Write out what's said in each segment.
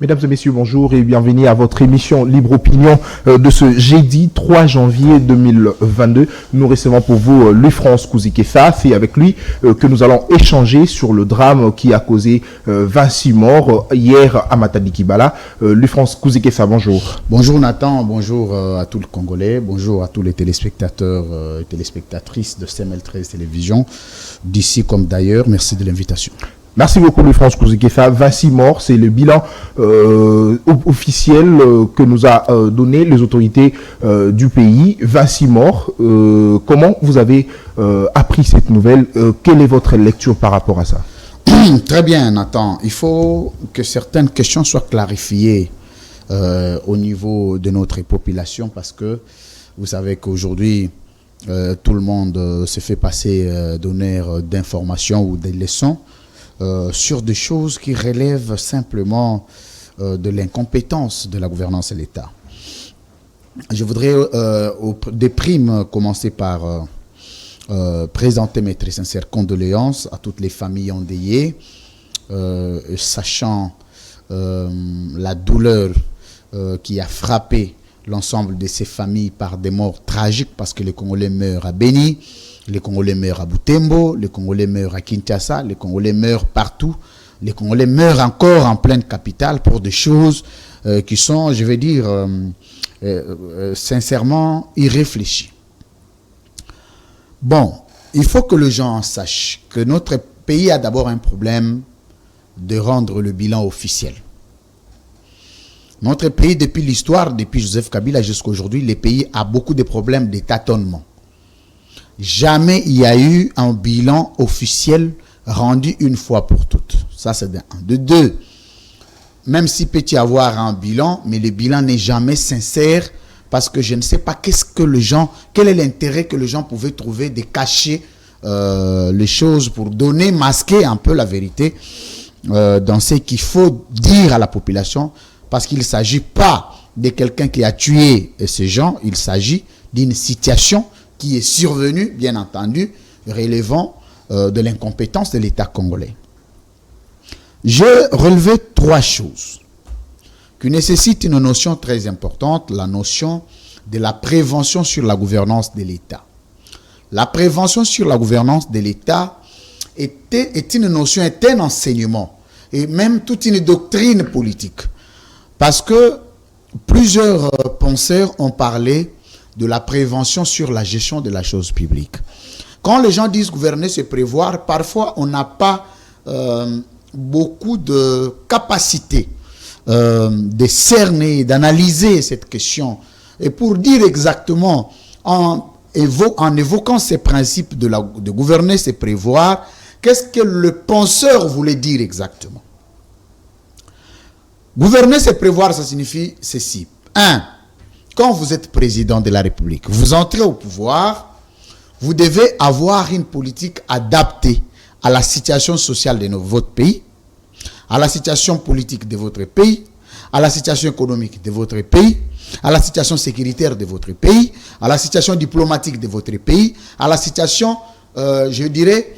Mesdames et messieurs, bonjour et bienvenue à votre émission Libre Opinion de ce jeudi 3 janvier 2022. Nous recevons pour vous Louis-France Kouzikessa. C'est avec lui que nous allons échanger sur le drame qui a causé 26 morts hier à Matadi-Kibala. Louis-France Kouzikessa, bonjour. Bonjour Nathan, bonjour à tous les Congolais, bonjour à tous les téléspectateurs et téléspectatrices de CML13 Télévision, d'ici comme d'ailleurs. Merci de l'invitation. Merci beaucoup Louis-France Kouzikessa. 26 morts, c'est le bilan officiel que nous a donné les autorités du pays. 26 morts. Comment vous avez appris cette nouvelle? Quelle est votre lecture par rapport à ça? Très bien Nathan. Il faut que certaines questions soient clarifiées au niveau de notre population parce que vous savez qu'aujourd'hui tout le monde se fait passer donneur d'informations ou des leçons sur des choses qui relèvent simplement de l'incompétence de la gouvernance de l'État. Je voudrais des primes commencer par présenter mes très sincères condoléances à toutes les familles endeuillées, sachant la douleur qui a frappé l'ensemble de ces familles par des morts tragiques parce que les Congolais meurent à Beni, les Congolais meurent à Butembo, les Congolais meurent à Kinshasa, les Congolais meurent partout, les Congolais meurent encore en pleine capitale pour des choses qui sont, je vais dire, sincèrement irréfléchies. Bon, il faut que les gens sachent que notre pays a d'abord un problème de rendre le bilan officiel. Notre pays, depuis l'histoire, depuis Joseph Kabila jusqu'à aujourd'hui, le pays a beaucoup de problèmes de tâtonnement. Jamais il y a eu un bilan officiel rendu une fois pour toutes. Ça, c'est de un. De deux, même s'il peut y avoir un bilan, mais le bilan n'est jamais sincère parce que je ne sais pas quel est l'intérêt que les gens pouvaient trouver de cacher les choses pour donner, masquer un peu la vérité dans ce qu'il faut dire à la population parce qu'il ne s'agit pas de quelqu'un qui a tué ces gens, il s'agit d'une situation qui est survenu, bien entendu, relevant de l'incompétence de l'État congolais. J'ai relevé trois choses qui nécessitent une notion très importante, la notion de la prévention sur la gouvernance de l'État. La prévention sur la gouvernance de l'État est une notion, est un enseignement, et même toute une doctrine politique. Parce que plusieurs penseurs ont parlé de la prévention sur la gestion de la chose publique. Quand les gens disent gouverner, c'est prévoir, parfois on n'a pas beaucoup de capacité de cerner, d'analyser cette question. Et pour dire exactement, en évoquant ces principes de gouverner, c'est prévoir, qu'est-ce que le penseur voulait dire exactement? Gouverner, c'est prévoir, ça signifie ceci. 1. Quand vous êtes président de la République, vous entrez au pouvoir, vous devez avoir une politique adaptée à la situation sociale de votre pays, à la situation politique de votre pays, à la situation économique de votre pays, à la situation sécuritaire de votre pays, à la situation diplomatique de votre pays, à la situation, je dirais,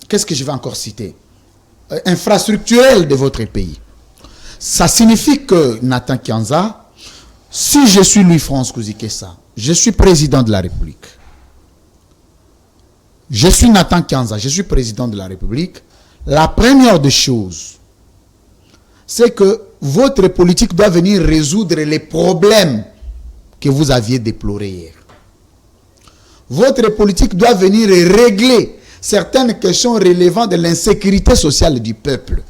qu'est-ce que je vais encore citer? Infrastructurelle de votre pays. Ça signifie que, Nathan Kianza, si je suis Louis-France Kouzikessa, je suis président de la République. Je suis Nathan Kianza, je suis président de la République. La première des choses, c'est que votre politique doit venir résoudre les problèmes que vous aviez déplorés hier. Votre politique doit venir régler certaines questions relevant de l'insécurité sociale du peuple.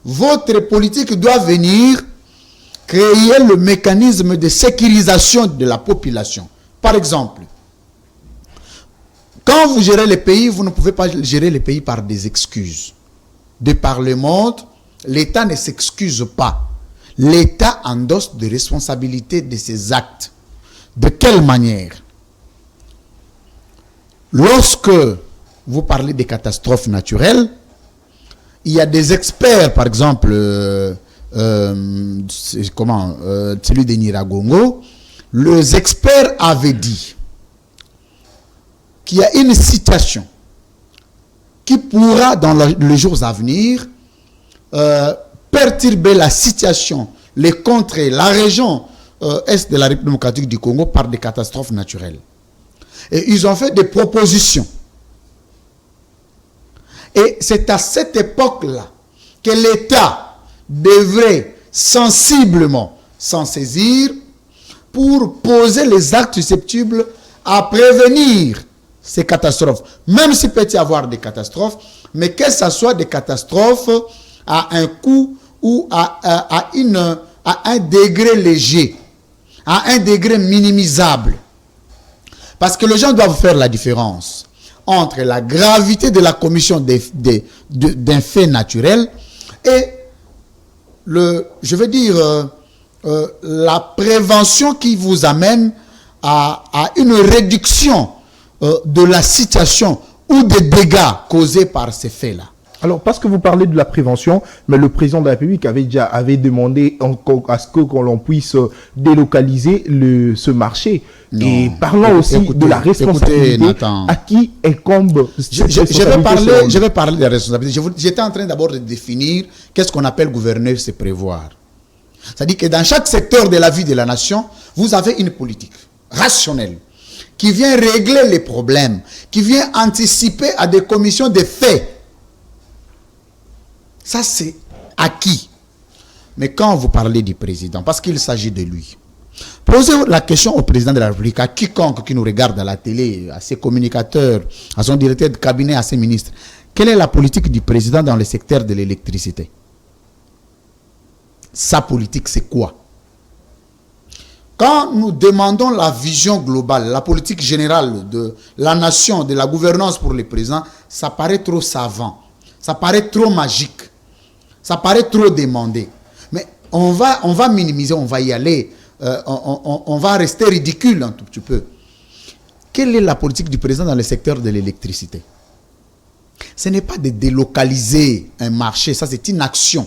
Votre politique doit venir créer le mécanisme de sécurisation de la population. Par exemple, quand vous gérez le pays, vous ne pouvez pas gérer le pays par des excuses. De par le monde, l'État ne s'excuse pas. L'État endosse des responsabilités de ses actes. De quelle manière? Lorsque vous parlez des catastrophes naturelles, il y a des experts, par exemple, celui de Nyiragongo, les experts avaient dit qu'il y a une situation qui pourra, dans les jours à venir, perturber la situation, les contrées, la région est de la République démocratique du Congo par des catastrophes naturelles. Et ils ont fait des propositions. Et c'est à cette époque-là que l'État devrait sensiblement s'en saisir pour poser les actes susceptibles à prévenir ces catastrophes. Même s'il peut y avoir des catastrophes, mais que ce soit des catastrophes à un coût ou à un degré léger, à un degré minimisable. Parce que les gens doivent faire la différence entre la gravité de la commission d'un fait naturel et la prévention qui vous amène à une réduction de la situation ou des dégâts causés par ces faits-là. Alors, parce que vous parlez de la prévention, mais le président de la République avait demandé à ce que l'on puisse délocaliser ce marché. Non. Et parlons aussi de la responsabilité à qui incombe. Je vais parler de la responsabilité. J'étais en train d'abord de définir qu'est-ce qu'on appelle gouverner, c'est prévoir. C'est-à-dire que dans chaque secteur de la vie de la nation, vous avez une politique rationnelle qui vient régler les problèmes, qui vient anticiper à des commissions de faits. Ça, c'est acquis. Mais quand vous parlez du président, parce qu'il s'agit de lui, posez la question au président de la République, à quiconque qui nous regarde à la télé, à ses communicateurs, à son directeur de cabinet, à ses ministres. Quelle est la politique du président dans le secteur de l'électricité? Sa politique, c'est quoi? Quand nous demandons la vision globale, la politique générale de la nation, de la gouvernance pour le président, ça paraît trop savant, ça paraît trop magique, ça paraît trop demandé. Mais on va minimiser, on va y aller, on va rester ridicule un tout petit peu. Quelle est la politique du président dans le secteur de l'électricité? Ce n'est pas de délocaliser un marché, ça c'est une action.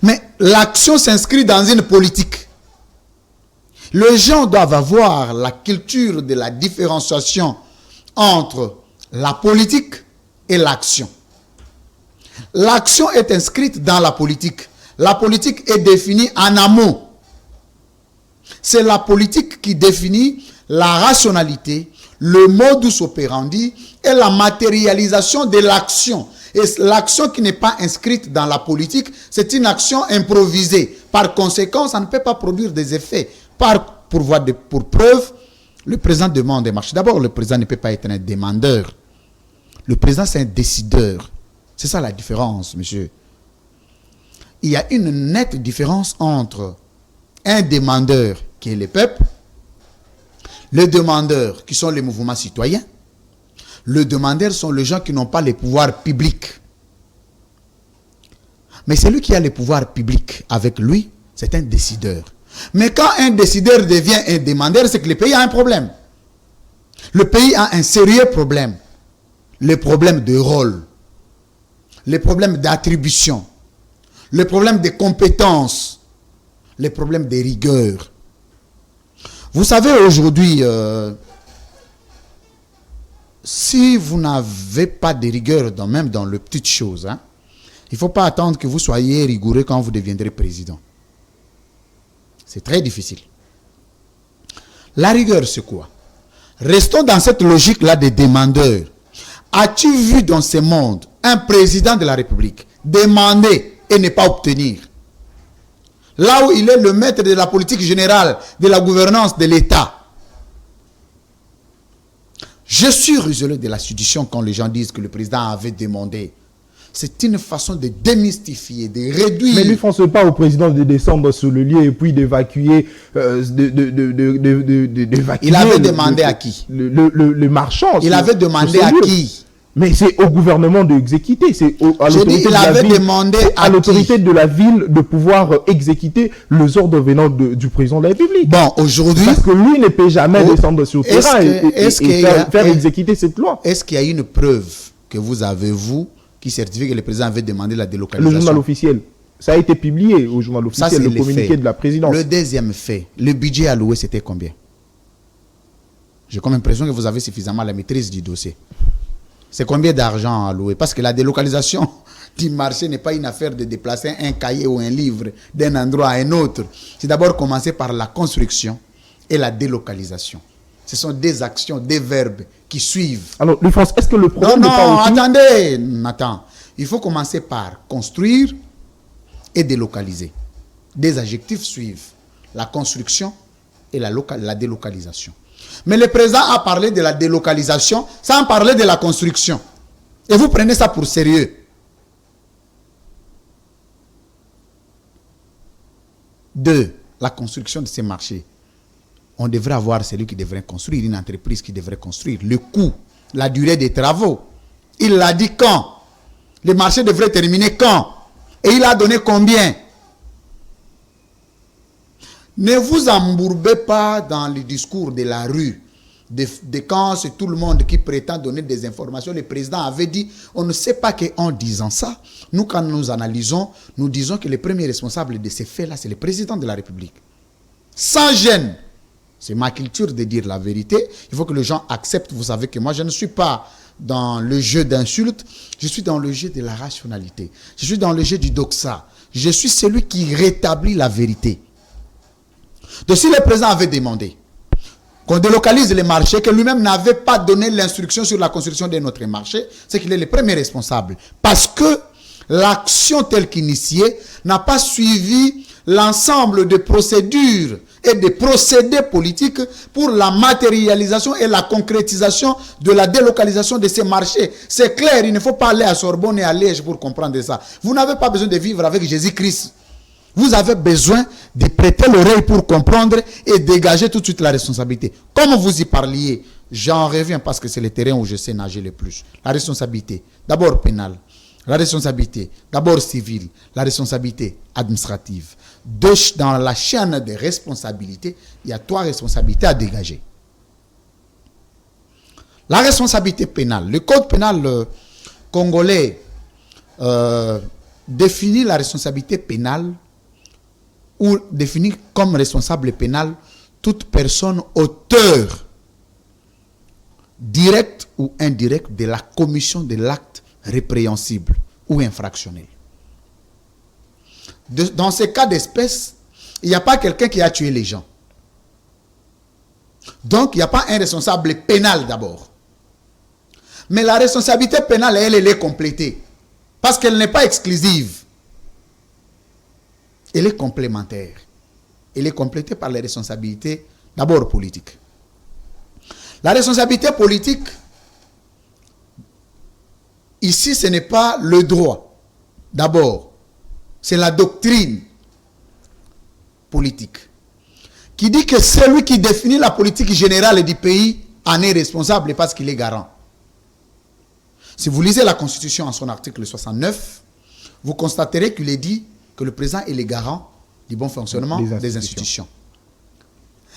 Mais l'action s'inscrit dans une politique. Les gens doivent avoir la culture de la différenciation entre la politique et l'action. L'action est inscrite dans la politique. La politique est définie en amont. C'est la politique qui définit la rationalité, le modus operandi et la matérialisation de l'action. Et l'action qui n'est pas inscrite dans la politique, c'est une action improvisée. Par conséquent, ça ne peut pas produire des effets. Pour preuve, le président demande des marchés. D'abord, le président ne peut pas être un demandeur. Le président, c'est un décideur. C'est ça la différence, monsieur. Il y a une nette différence entre un demandeur, qui est le peuple, les demandeurs, qui sont les mouvements citoyens. Les demandeurs sont les gens qui n'ont pas les pouvoirs publics. Mais celui qui a les pouvoirs publics avec lui, c'est un décideur. Mais quand un décideur devient un demandeur, c'est que le pays a un problème. Le pays a un sérieux problème. Les problèmes de rôle, les problèmes d'attribution, les problèmes de compétences, les problèmes de rigueur. Vous savez, aujourd'hui, si vous n'avez pas de rigueur, même dans les petites choses, il ne faut pas attendre que vous soyez rigoureux quand vous deviendrez président. C'est très difficile. La rigueur, c'est quoi? Restons dans cette logique-là des demandeurs. As-tu vu dans ce monde un président de la République demander et ne pas obtenir? Là où il est le maître de la politique générale, de la gouvernance de l'État. Je suis désolé de la sedition quand les gens disent que le président avait demandé. C'est une façon de démystifier, de réduire. Mais lui ne fonce pas au président de descendre sur le lieu et puis d'évacuer. Il avait demandé à qui? Le marchand. Il avait demandé à qui? Mais c'est au gouvernement d'exécuter. C'est à l'autorité de la ville de pouvoir exécuter les ordres venant du président de la République. Bon, aujourd'hui. Parce que lui ne peut jamais descendre sur le terrain et faire exécuter cette loi. Est-ce qu'il y a une preuve que vous avez, vous, qui certifie que le président avait demandé la délocalisation? Le journal officiel. Ça a été publié au journal officiel, le communiqué de la présidence. Le deuxième fait, le budget alloué, c'était combien? J'ai comme l'impression que vous avez suffisamment la maîtrise du dossier. C'est combien d'argent alloué? Parce que la délocalisation du marché n'est pas une affaire de déplacer un cahier ou un livre d'un endroit à un autre. C'est d'abord commencer par la construction et la délocalisation. Ce sont des actions, des verbes qui suivent. Alors, Louis-France, est-ce que le problème Non, n'est pas aussi... attendez, Nathan. Il faut commencer par construire et délocaliser. Des adjectifs suivent. La construction et la délocalisation. Mais le président a parlé de la délocalisation sans parler de la construction. Et vous prenez ça pour sérieux. Deux, la construction de ces marchés. On devrait avoir celui qui devrait construire, une entreprise qui devrait construire. Le coût, la durée des travaux. Il l'a dit quand? Le marché devrait terminer quand? Et il a donné combien? Ne vous embourbez pas dans le discours de la rue. De quand c'est tout le monde qui prétend donner des informations. Le président avait dit, on ne sait pas qu'en disant ça, nous quand nous analysons, nous disons que le premier responsable de ces faits-là, c'est le président de la République. Sans gêne. C'est ma culture de dire la vérité. Il faut que les gens acceptent. Vous savez que moi, je ne suis pas dans le jeu d'insultes. Je suis dans le jeu de la rationalité. Je suis dans le jeu du doxa. Je suis celui qui rétablit la vérité. Donc si le président avait demandé qu'on délocalise les marchés, que lui-même n'avait pas donné l'instruction sur la construction de notre marché, c'est qu'il est le premier responsable. Parce que l'action telle qu'initiée n'a pas suivi l'ensemble de procédures et de procédés politiques pour la matérialisation et la concrétisation de la délocalisation de ces marchés. C'est clair, il ne faut pas aller à Sorbonne et à Liège pour comprendre ça. Vous n'avez pas besoin de vivre avec Jésus-Christ. Vous avez besoin de prêter l'oreille pour comprendre et dégager tout de suite la responsabilité. Comme vous y parliez, j'en reviens parce que c'est le terrain où je sais nager le plus. La responsabilité, d'abord pénale. La responsabilité, d'abord civile. La responsabilité administrative. Dans la chaîne de responsabilités, il y a 3 responsabilités à dégager. La responsabilité pénale. Le code pénal congolais définit la responsabilité pénale ou définit comme responsable pénal toute personne auteur direct ou indirect de la commission de l'acte répréhensible ou infractionnel. Dans ces cas d'espèce, il n'y a pas quelqu'un qui a tué les gens. Donc, il n'y a pas un responsable pénal d'abord. Mais la responsabilité pénale, elle est complétée. Parce qu'elle n'est pas exclusive. Elle est complémentaire. Elle est complétée par les responsabilités d'abord politiques. La responsabilité politique, ici, ce n'est pas le droit. D'abord, c'est la doctrine politique qui dit que celui qui définit la politique générale du pays en est responsable parce qu'il est garant. Si vous lisez la Constitution en son article 69, vous constaterez qu'il est dit que le président est le garant du bon fonctionnement des institutions.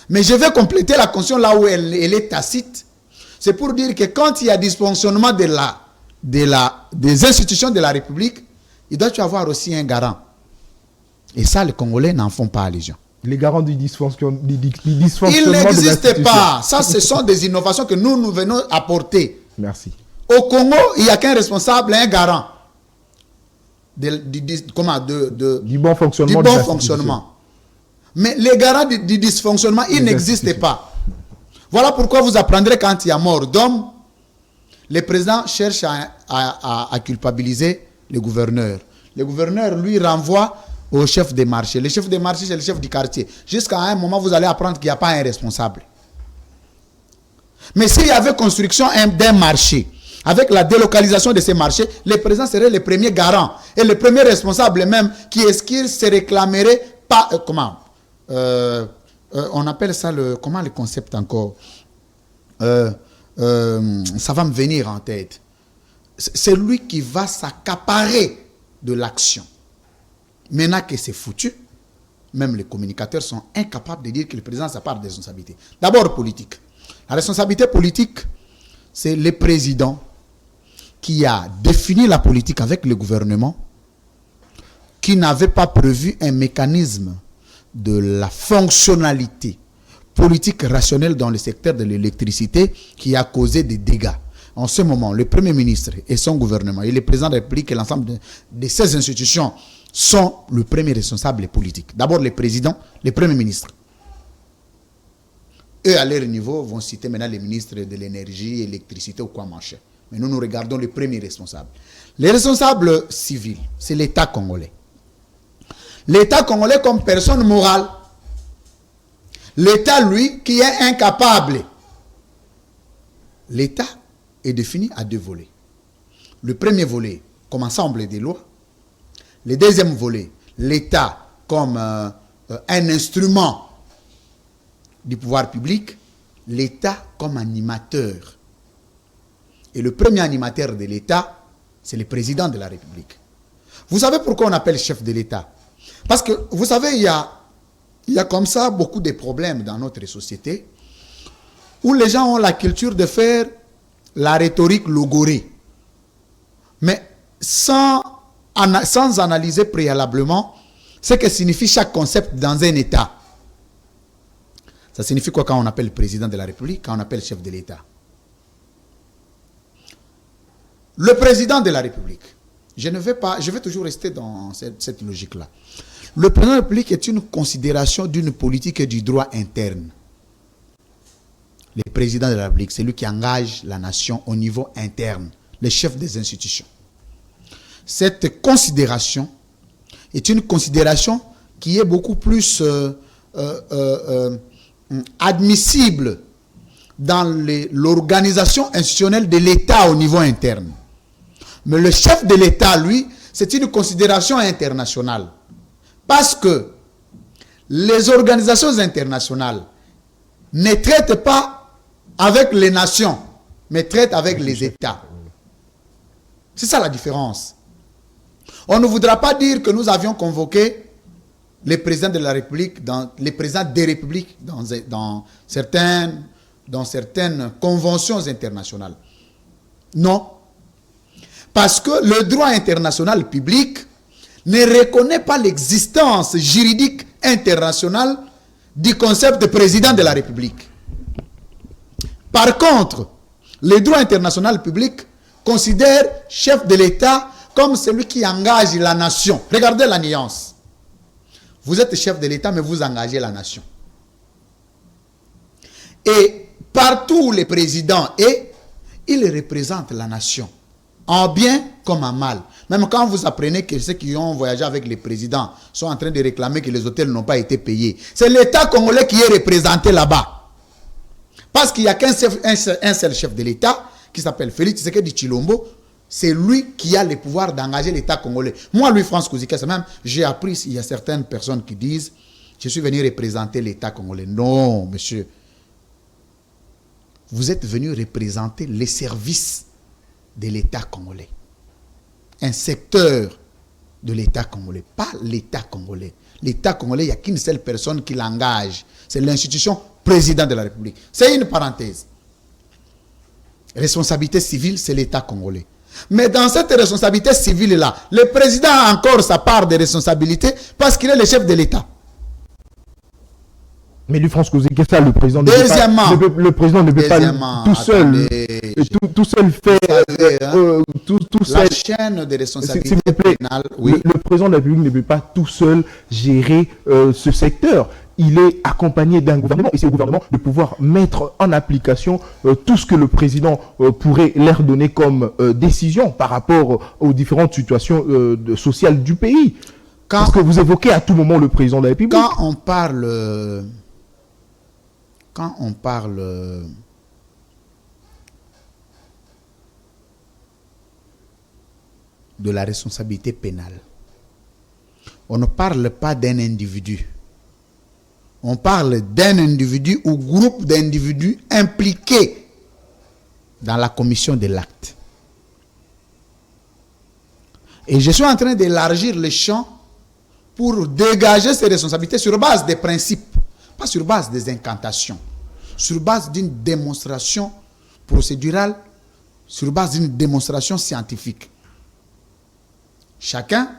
Mais je vais compléter la Constitution là où elle est tacite. C'est pour dire que quand il y a dysfonctionnement des institutions de la République, il doit y avoir aussi un garant. Et ça, les Congolais n'en font pas allusion. Les garants du dysfonctionnement Il n'existe pas. Ça, ce sont des innovations que nous venons apporter. Merci. Au Congo, il n'y a qu'un responsable, un garant du bon fonctionnement. Mais les garants du dysfonctionnement, ils n'existent pas. Voilà pourquoi vous apprendrez quand il y a mort d'homme, le président cherche à culpabiliser le gouverneur. Le gouverneur, lui, renvoie au chef des marchés. Le chef des marchés, c'est le chef du quartier. Jusqu'à un moment, vous allez apprendre qu'il n'y a pas un responsable. Mais s'il y avait construction d'un marché, avec la délocalisation de ces marchés, le président serait le premier garant et le premier responsable même qui se réclamerait pas... on appelle ça comment le concept encore ça va me venir en tête. C'est lui qui va s'accaparer de l'action. Maintenant que c'est foutu, même les communicateurs sont incapables de dire que le président a sa part de responsabilité. D'abord politique. La responsabilité politique, c'est le président qui a défini la politique avec le gouvernement, qui n'avait pas prévu un mécanisme de la fonctionnalité politique rationnelle dans le secteur de l'électricité qui a causé des dégâts. en ce moment, le Premier ministre et son gouvernement, et le président de la République et l'ensemble de ces institutions sont le premier responsable politique. D'abord les présidents, les premiers ministres. Eux, à leur niveau, vont citer maintenant les ministres de l'énergie, électricité ou quoi marcher. Mais nous regardons les premiers responsables. Les responsables civils, c'est l'État congolais. L'État congolais comme personne morale. L'État, lui, qui est incapable. L'État est défini à deux volets. Le premier volet comme ensemble des lois. Le deuxième volet, l'État comme un instrument du pouvoir public. L'État comme animateur. Et le premier animateur de l'État, c'est le président de la République. Vous savez pourquoi on appelle chef de l'État? Parce que, vous savez, il y a comme ça beaucoup de problèmes dans notre société où les gens ont la culture de faire la rhétorique logorée. Mais sans analyser préalablement ce que signifie chaque concept dans un État. Ça signifie quoi quand on appelle président de la République, quand on appelle chef de l'État? Le président de la République, je vais toujours rester dans cette logique-là. Le président de la République est une considération d'une politique et du droit interne. Le président de la République, c'est lui qui engage la nation au niveau interne, le chef des institutions. Cette considération est une considération qui est beaucoup plus admissible dans l'organisation institutionnelle de l'État au niveau interne. Mais le chef de l'État, lui, c'est une considération internationale. Parce que les organisations internationales ne traitent pas avec les nations, mais traitent avec les États. C'est ça la différence. On ne voudra pas dire que nous avions convoqué les présidents de la République, les présidents des républiques dans certaines conventions internationales. Non. Parce que le droit international public ne reconnaît pas l'existence juridique internationale du concept de président de la République. Par contre, le droit international public considère chef de l'État comme celui qui engage la nation. Regardez la nuance. Vous êtes chef de l'État, mais vous engagez la nation. Et partout les présidents, ils représentent la nation. En bien comme en mal. Même quand vous apprenez que ceux qui ont voyagé avec les présidents sont en train de réclamer que les hôtels n'ont pas été payés. C'est l'État congolais qui est représenté là-bas. Parce qu'il n'y a qu'un seul chef de l'État qui s'appelle Félix Tshisekedi Tshilombo. C'est lui qui a le pouvoir d'engager l'État congolais. Moi, Louis-France Kouzikessa, même, j'ai appris, il y a certaines personnes qui disent je suis venu représenter l'État congolais. Non, monsieur. Vous êtes venu représenter les services de l'État congolais. Un secteur de l'État congolais, pas l'État congolais. L'État congolais, il n'y a qu'une seule personne qui l'engage. C'est l'institution président de la République. C'est une parenthèse. Responsabilité civile, c'est l'État congolais. Mais dans cette responsabilité civile-là, le président a encore sa part de responsabilité parce qu'il est le chef de l'État. Mais Louis-France Kouzikessa, le président ne peut pas tout seul faire la chaîne de responsabilité pénale. Oui. Le président de la République ne peut pas tout seul gérer ce secteur. Il est accompagné d'un gouvernement et c'est au gouvernement de pouvoir mettre en application tout ce que le président pourrait leur donner comme décision par rapport aux différentes situations sociales du pays. Parce que vous évoquez à tout moment le président de la République. Quand on parle de la responsabilité pénale, on ne parle pas d'un individu. On parle d'un individu ou groupe d'individus impliqués dans la commission de l'acte. Et je suis en train d'élargir le champ pour dégager ces responsabilités sur base des principes. Pas sur base des incantations, sur base d'une démonstration procédurale, sur base d'une démonstration scientifique. Chacun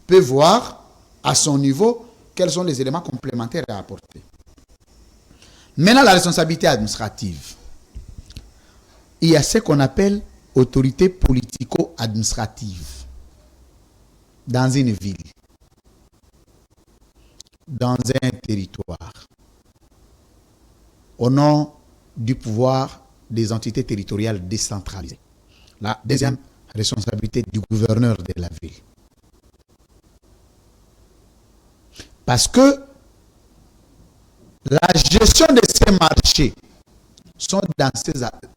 peut voir à son niveau quels sont les éléments complémentaires à apporter. Maintenant, la responsabilité administrative. il y a ce qu'on appelle autorité politico-administrative dans une ville, dans un territoire, au nom du pouvoir des entités territoriales décentralisées. La deuxième responsabilité du gouverneur de la ville. Parce que la gestion de ces marchés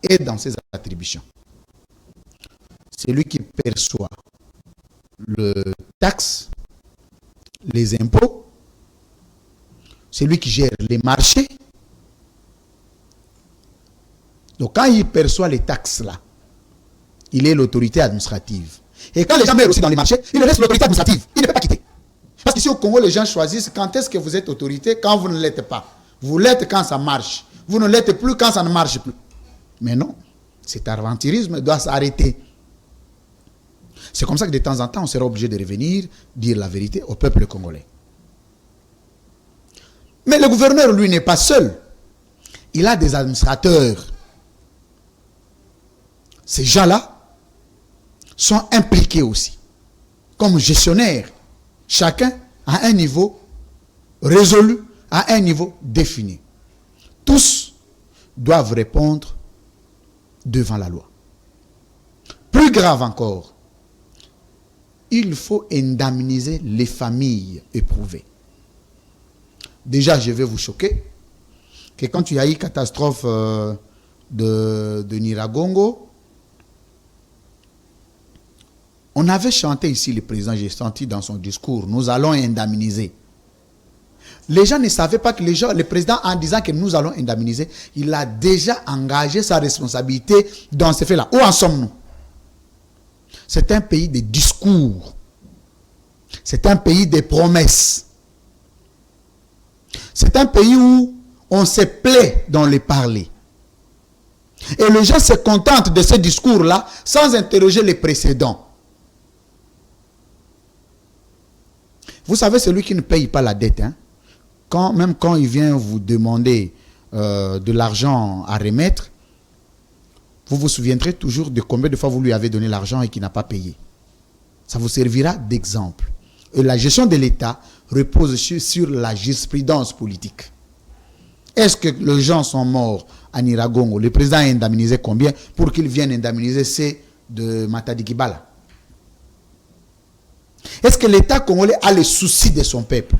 est dans ses attributions. C'est lui qui perçoit le taxe, les impôts, c'est lui qui gère les marchés. Donc quand il perçoit les taxes là, il est l'autorité administrative. Et quand les gens mettent aussi dans les marchés, il reste l'autorité administrative. Il ne peut pas quitter. Parce qu'ici au Congo, les gens choisissent quand est-ce que vous êtes autorité, quand vous ne l'êtes pas. Vous l'êtes quand ça marche. Vous ne l'êtes plus quand ça ne marche plus. Mais non, cet aventurisme doit s'arrêter. C'est comme ça que de temps en temps, on sera obligé de revenir, dire la vérité au peuple congolais. Mais le gouverneur, lui, n'est pas seul. Il a des administrateurs. Ces gens-là sont impliqués aussi, comme gestionnaires. Chacun à un niveau résolu, à un niveau défini. Tous doivent répondre devant la loi. Plus grave encore, il faut indemniser les familles éprouvées. Déjà, je vais vous choquer que quand il y a eu catastrophe de Nyiragongo, on avait chanté ici, le président, j'ai senti dans son discours, nous allons indemniser. Les gens ne savaient pas que le président, en disant que nous allons indemniser, il a déjà engagé sa responsabilité dans ces faits-là. Où en sommes-nous? C'est un pays de discours. C'est un pays de promesses. C'est un pays où on se plaît dans les parler. Et les gens se contentent de ce discours-là sans interroger les précédents. Vous savez, celui qui ne paye pas la dette, hein, même quand il vient vous demander de l'argent à remettre, vous vous souviendrez toujours de combien de fois vous lui avez donné l'argent et qu'il n'a pas payé. Ça vous servira d'exemple. Et la gestion de l'État repose sur la jurisprudence politique. Est-ce que les gens sont morts à Nyiragongo? Le président a indemnisé combien pour qu'il vienne indemniser ceux de Matadi Kibala? Est-ce que l'État congolais a le souci de son peuple?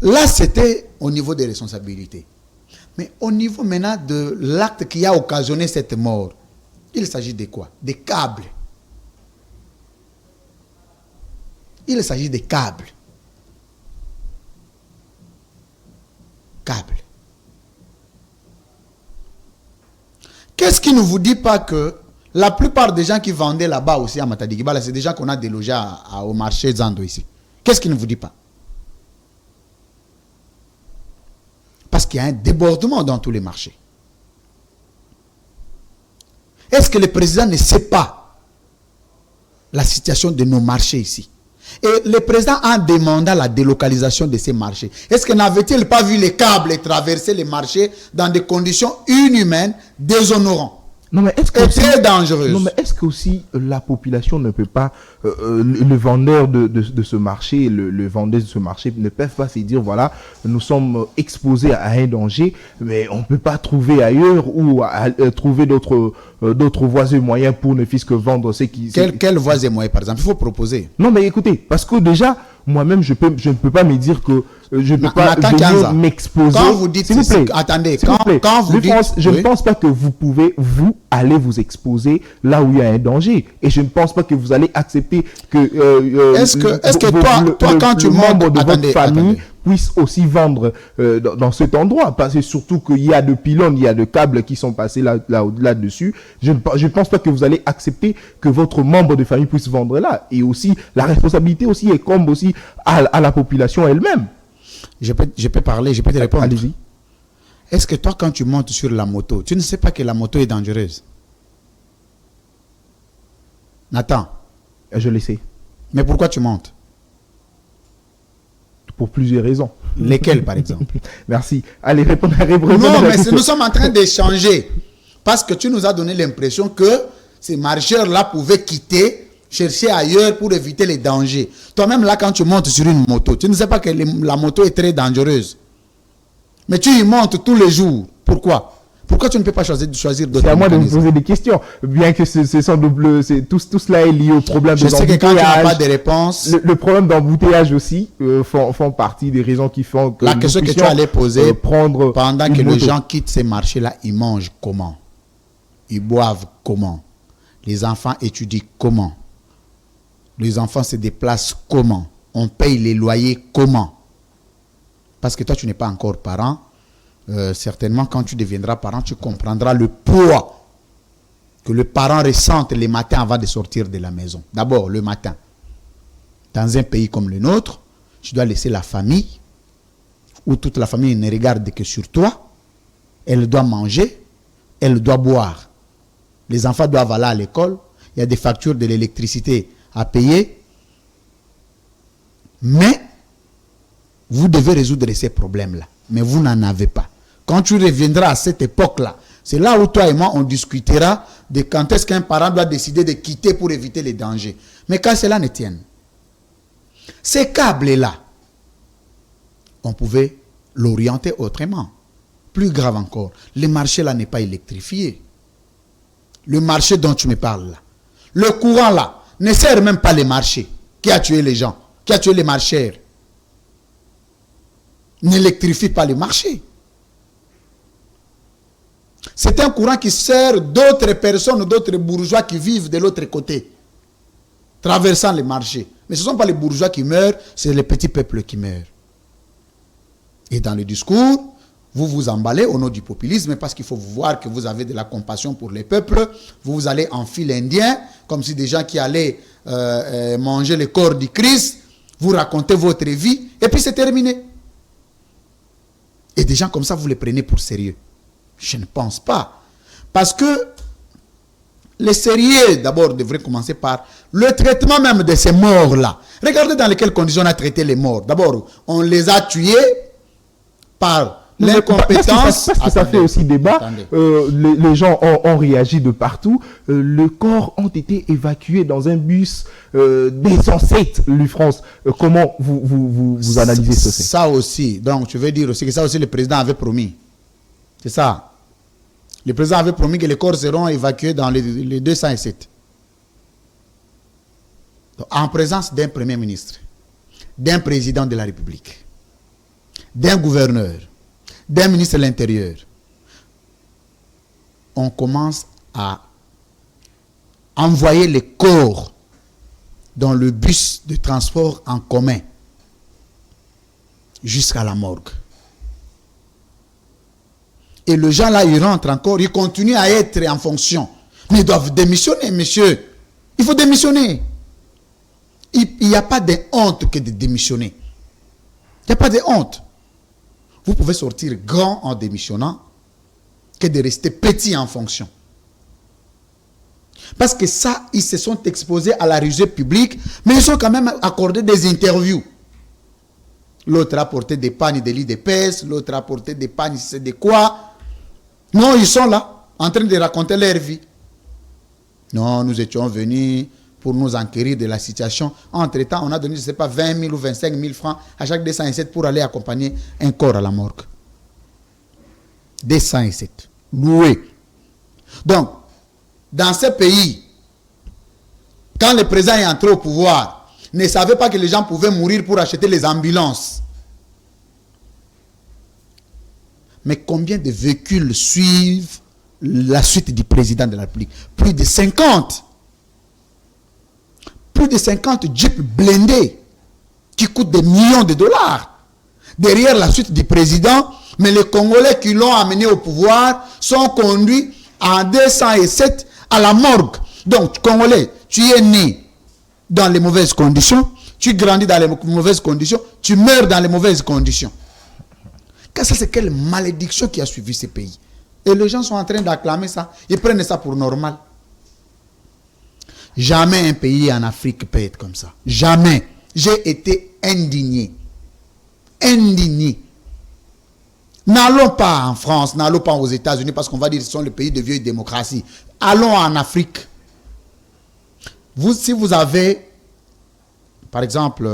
Là, c'était au niveau des responsabilités. Mais au niveau maintenant de l'acte qui a occasionné cette mort, il s'agit de quoi? Des câbles. Il s'agit des câbles. Câbles. Qu'est-ce qui ne vous dit pas que la plupart des gens qui vendaient là-bas aussi à Matadi Kibala, c'est des gens qu'on a délogés au marché Zando ici. Qu'est-ce qui ne vous dit pas? Parce qu'il y a un débordement dans tous les marchés. Est-ce que le président ne sait pas la situation de nos marchés ici? Et le président, en demandant la délocalisation de ces marchés, est-ce que n'avait-il pas vu les câbles traverser les marchés dans des conditions inhumaines, déshonorantes? Non, mais est-ce que très dangereuse. Non, mais est-ce que aussi la population ne peut pas, le vendeur de ce marché, le vendeur de ce marché ne peuvent pas se dire, voilà, nous sommes exposés à un danger, mais on ne peut pas trouver ailleurs ou trouver d'autres voies et moyens pour ne fût-ce que vendre ce qui... Quelles voies et moyens, par exemple? Il faut proposer. Non, mais écoutez, parce que déjà, moi-même, je ne peux pas me dire que je ne peux pas m'exposer. Quand vous dites, attendez, quand vous dites... Je ne pense pas que vous pouvez, aller vous exposer là où il y a un danger. Et je ne pense pas que vous allez accepter que... est-ce que toi, quand tu montes... de votre famille puisse aussi vendre dans cet endroit, parce que surtout qu'il y a de pylônes, il y a de câbles qui sont passés là-dessus. Je ne pense pas que vous allez accepter que votre membre de famille puisse vendre là. Et aussi, la responsabilité aussi incombe aussi à la population elle-même. Je peux parler, je peux te répondre. Allez-y. Est-ce que toi, quand tu montes sur la moto, tu ne sais pas que la moto est dangereuse? Nathan. Je le sais. Mais pourquoi tu montes? Pour plusieurs raisons. Lesquelles, par exemple? Merci. Allez, répondre. Non, mais nous sommes en train d'échanger. Parce que tu nous as donné l'impression que ces marcheurs-là pouvaient quitter, chercher ailleurs pour éviter les dangers. Toi-même, là, quand tu montes sur une moto, tu ne sais pas que la moto est très dangereuse. Mais tu y montes tous les jours. Pourquoi? Pourquoi tu ne peux pas choisir d'autres? C'est à moi de me poser des questions. Bien que c'est sans double, tout cela est lié au problème Je des sais que quand tu n'as embouteillages. pas de réponse, Le problème d'embouteillage aussi font partie des raisons qui font que la nous question que tu puissions, allais poser, prendre pendant une que les moto. gens quittent ces marchés-là, ils mangent comment? Ils boivent comment? Les enfants étudient comment? Les enfants se déplacent comment? On paye les loyers comment? Parce que toi, tu n'es pas encore parent. Certainement, quand tu deviendras parent, tu comprendras le poids que le parent ressente les matins avant de sortir de la maison. D'abord, le matin. Dans un pays comme le nôtre, tu dois laisser la famille, où toute la famille ne regarde que sur toi. Elle doit manger, elle doit boire. Les enfants doivent aller à l'école. Il y a des factures de l'électricité à payer. Mais vous devez résoudre ces problèmes-là. Mais vous n'en avez pas. Quand tu reviendras à cette époque-là, c'est là où toi et moi, on discutera de quand est-ce qu'un parent doit décider de quitter pour éviter les dangers. Mais quand cela ne tienne, ces câbles-là, on pouvait l'orienter autrement. Plus grave encore, le marché là n'est pas électrifié. Le marché dont tu me parles là, le courant là, ne sert même pas les marchés. Qui a tué les gens? Qui a tué les marcheurs? N'électrifie pas les marchés. C'est un courant qui sert d'autres personnes, d'autres bourgeois qui vivent de l'autre côté, traversant les marchés. Mais ce ne sont pas les bourgeois qui meurent, c'est les petits peuples qui meurent. Et dans le discours, vous vous emballez au nom du populisme parce qu'il faut voir que vous avez de la compassion pour les peuples. Vous allez en fil indien, comme si des gens qui allaient manger le corps du Christ, vous racontez votre vie, et puis c'est terminé. Et des gens comme ça, vous les prenez pour sérieux? Je ne pense pas. Parce que les sérieux, d'abord, devraient commencer par le traitement même de ces morts-là. Regardez dans quelles conditions on a traité les morts. D'abord, on les a tués par l'incompétence. Parce que ça fait aussi débat. Les gens ont réagi de partout. Le corps ont été évacués dans un bus des ancêtres, l'UFrance. Comment vous analysez ceci? Ça aussi. Donc, tu veux dire aussi que ça aussi, le président avait promis. C'est ça. Le président avait promis que les corps seront évacués dans les 207. Donc, en présence d'un premier ministre, d'un président de la République, d'un gouverneur, d'un ministre de l'Intérieur, on commence à envoyer les corps dans le bus de transport en commun jusqu'à la morgue. Et les gens là, ils rentrent encore, ils continuent à être en fonction. Mais ils doivent démissionner, monsieur. Il faut démissionner. Il n'y a pas de honte que de démissionner. Il n'y a pas de honte. Vous pouvez sortir grand en démissionnant que de rester petit en fonction. Parce que ça, ils se sont exposés à la rusée publique, mais ils ont quand même accordé des interviews. L'autre a porté des pagnes de lits d'épaisse, l'autre a porté des pagnes, c'est de quoi. Non, ils sont là, en train de raconter leur vie. Non, nous étions venus pour nous enquérir de la situation. Entre-temps, on a donné, je ne sais pas, 20 000 ou 25 000 francs à chaque 207 pour aller accompagner un corps à la morgue. 207. Loué. Donc, dans ce pays, quand le président est entré au pouvoir, ne savait pas que les gens pouvaient mourir pour acheter les ambulances. Mais combien de véhicules suivent la suite du président de la République? Plus de 50. Plus de 50 jeeps blindés qui coûtent des millions de dollars derrière la suite du président. Mais les Congolais qui l'ont amené au pouvoir sont conduits en 207 à la morgue. Donc, Congolais, tu es né dans les mauvaises conditions, tu grandis dans les mauvaises conditions, tu meurs dans les mauvaises conditions. Car ça, c'est quelle malédiction qui a suivi ces pays. Et les gens sont en train d'acclamer ça. Ils prennent ça pour normal. Jamais un pays en Afrique peut être comme ça. Jamais. J'ai été indigné. Indigné. N'allons pas en France, n'allons pas aux États-Unis parce qu'on va dire que ce sont les pays de vieille démocratie. Allons en Afrique. Si vous avez, par exemple,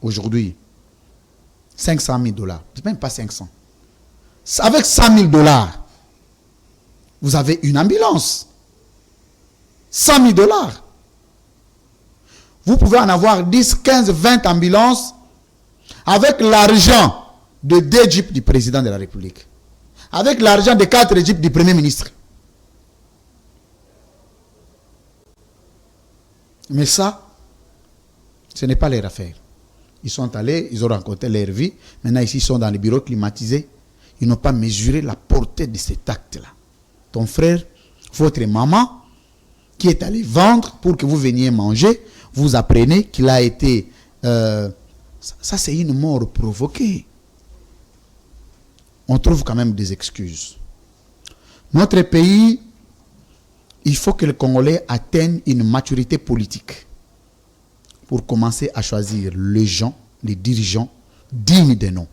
aujourd'hui, 500 000 $, même pas 500. Avec 100 000 $, vous avez une ambulance. 100 000 $. Vous pouvez en avoir 10, 15, 20 ambulances avec l'argent de 2 jeeps du président de la République. Avec l'argent de 4 jeeps du Premier ministre. Mais ça, ce n'est pas leur affaire. Ils sont allés, ils ont rencontré leur vie. Maintenant, ici, ils sont dans les bureaux climatisés. Ils n'ont pas mesuré la portée de cet acte-là. Ton frère, votre maman, qui est allé vendre pour que vous veniez manger, vous apprenez qu'il a été... ça, c'est une mort provoquée. On trouve quand même des excuses. Notre pays, il faut que les Congolais atteignent une maturité politique pour commencer à choisir les gens, les dirigeants dignes de nom.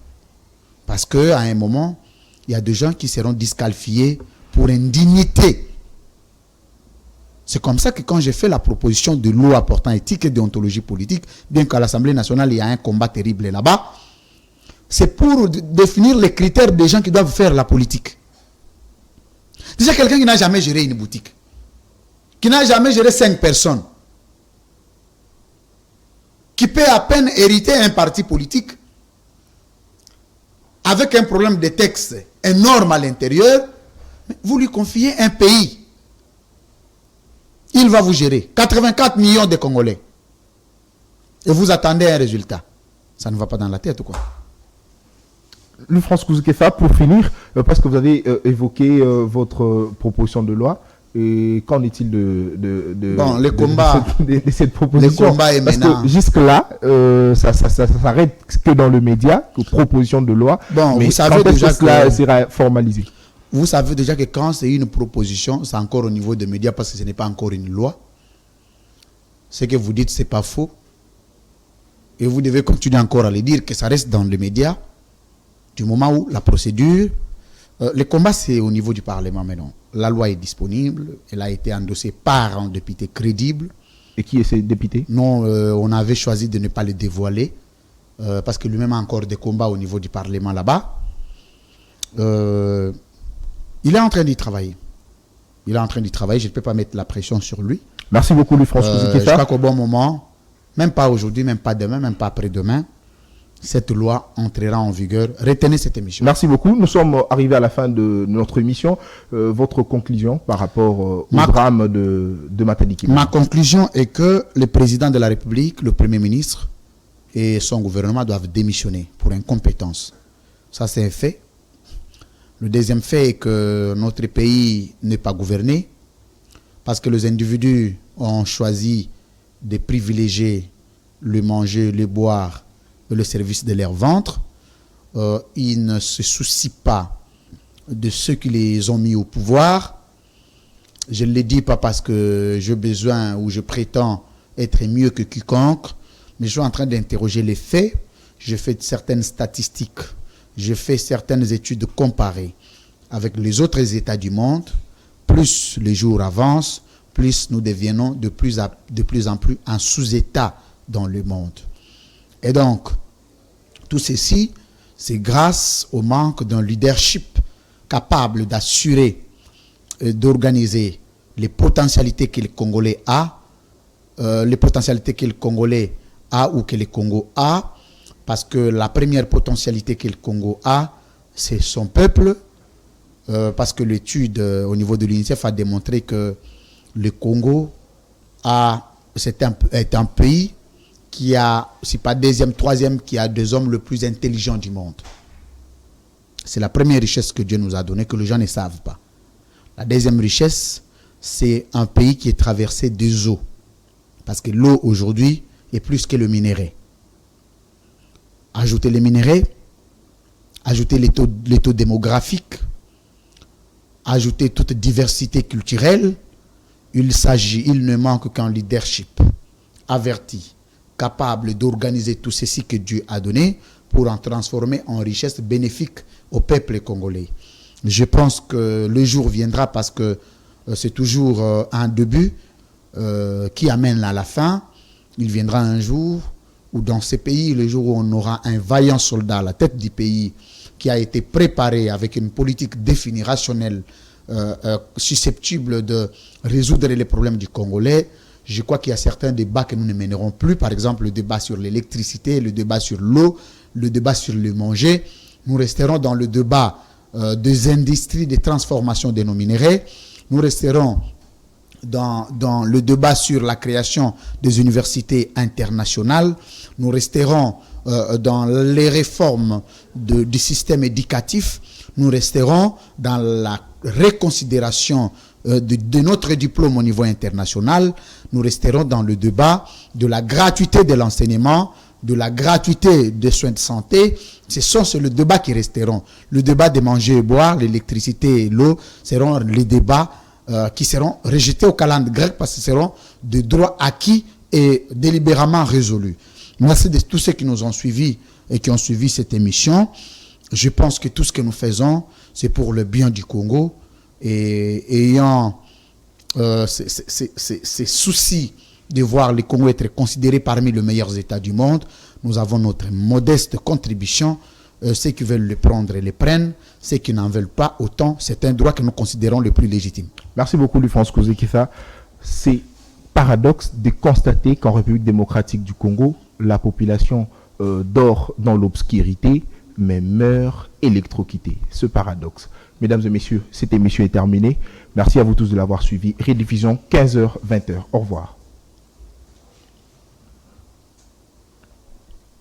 Parce qu'à un moment, il y a des gens qui seront disqualifiés pour indignité. C'est comme ça que quand j'ai fait la proposition de loi portant éthique et déontologie politique, bien qu'à l'Assemblée nationale, il y a un combat terrible là-bas, c'est pour définir les critères des gens qui doivent faire la politique. Déjà, quelqu'un qui n'a jamais géré une boutique, qui n'a jamais géré 5 personnes, qui peut à peine hériter un parti politique, avec un problème de texte énorme à l'intérieur, vous lui confiez un pays. Il va vous gérer. 84 millions de Congolais. Et vous attendez un résultat. Ça ne va pas dans la tête ou quoi? Louis-France Kouzoukefa, pour finir, parce que vous avez évoqué votre proposition de loi, et qu'en est-il les combats, de cette proposition? Les combats parce que jusque-là, ça s'arrête que dans le média, que proposition de loi. Bon, mais vous savez déjà que cela sera formalisé. Vous savez déjà que quand c'est une proposition, c'est encore au niveau des médias parce que ce n'est pas encore une loi. Ce que vous dites, ce n'est pas faux. Et vous devez continuer encore à le dire que ça reste dans les médias. Du moment où la procédure, le combat c'est au niveau du Parlement maintenant. La loi est disponible, elle a été endossée par un député crédible. Et qui est ce député? Non, on avait choisi de ne pas le dévoiler parce que lui-même a encore des combats au niveau du Parlement là-bas. Il est en train d'y travailler. Il est en train d'y travailler, je ne peux pas mettre la pression sur lui. Merci beaucoup, Louis-France Kouzoukefa. Je crois qu'au bon moment, même pas aujourd'hui, même pas demain, même pas après-demain, cette loi entrera en vigueur. Retenez cette émission. Merci beaucoup. Nous sommes arrivés à la fin de notre émission. Votre conclusion par rapport au drame de Matadi Kimani? Ma conclusion est que le président de la République, le Premier ministre et son gouvernement doivent démissionner pour incompétence. Ça, c'est un fait. Le deuxième fait est que notre pays n'est pas gouverné parce que les individus ont choisi de privilégier le manger, le boire et le service de leur ventre. Ils ne se soucient pas de ceux qui les ont mis au pouvoir. Je ne le dis pas parce que j'ai besoin ou je prétends être mieux que quiconque, mais je suis en train d'interroger les faits. Je fais certaines statistiques. Je fais certaines études comparées avec les autres États du monde. Plus les jours avancent, plus nous devenons de plus en plus un sous-État dans le monde. Et donc, tout ceci, c'est grâce au manque d'un leadership capable d'assurer et d'organiser les potentialités que le Congolais a, les potentialités que le Congolais a ou que le Congo a, parce que la première potentialité que le Congo a, c'est son peuple, parce que l'étude au niveau de l'UNICEF a démontré que le Congo est un pays qui a, si pas deuxième, troisième, qui a des hommes les plus intelligents du monde. C'est la première richesse que Dieu nous a donnée, que les gens ne savent pas. La deuxième richesse, c'est un pays qui est traversé des eaux. Parce que l'eau, aujourd'hui, est plus que le minerai. Ajouter les minéraux, ajouter les taux démographiques, ajouter toute diversité culturelle, il ne manque qu'un leadership averti, capable d'organiser tout ceci que Dieu a donné pour en transformer en richesse bénéfique au peuple congolais. Je pense que le jour viendra parce que c'est toujours un début qui amène à la fin. Il viendra un jour où dans ces pays, le jour où on aura un vaillant soldat à la tête du pays qui a été préparé avec une politique définie, rationnelle, susceptible de résoudre les problèmes du Congolais, je crois qu'il y a certains débats que nous ne mènerons plus. Par exemple, le débat sur l'électricité, le débat sur l'eau, le débat sur le manger. Nous resterons dans le débat des industries de transformation de nos minéraux. Nous resterons dans le débat sur la création des universités internationales. Nous resterons dans les réformes du système éducatif. Nous resterons dans la reconsidération de notre diplôme au niveau international. Nous resterons dans le débat de la gratuité de l'enseignement, de la gratuité des soins de santé. C'est le débat qui resteront. Le débat de manger et boire, l'électricité et l'eau seront les débats qui seront rejetés au calendrier grec parce que ce seront des droits acquis et délibérément résolus. Merci de tous ceux qui nous ont suivis et qui ont suivi cette émission. Je pense que tout ce que nous faisons, c'est pour le bien du Congo. Et ayant ces soucis de voir le Congo être considéré parmi les meilleurs États du monde, nous avons notre modeste contribution. Ceux qui veulent le prendre le prennent. Ceux qui n'en veulent pas autant, c'est un droit que nous considérons le plus légitime. Merci beaucoup, Louis-France Kouzé-Kissa. C'est paradoxe de constater qu'en République démocratique du Congo, la population dort dans l'obscurité, mais meurt électrocutée. Ce paradoxe. Mesdames et messieurs, cette émission est terminée. Merci à vous tous de l'avoir suivi. Rediffusion 15h-20h. Au revoir.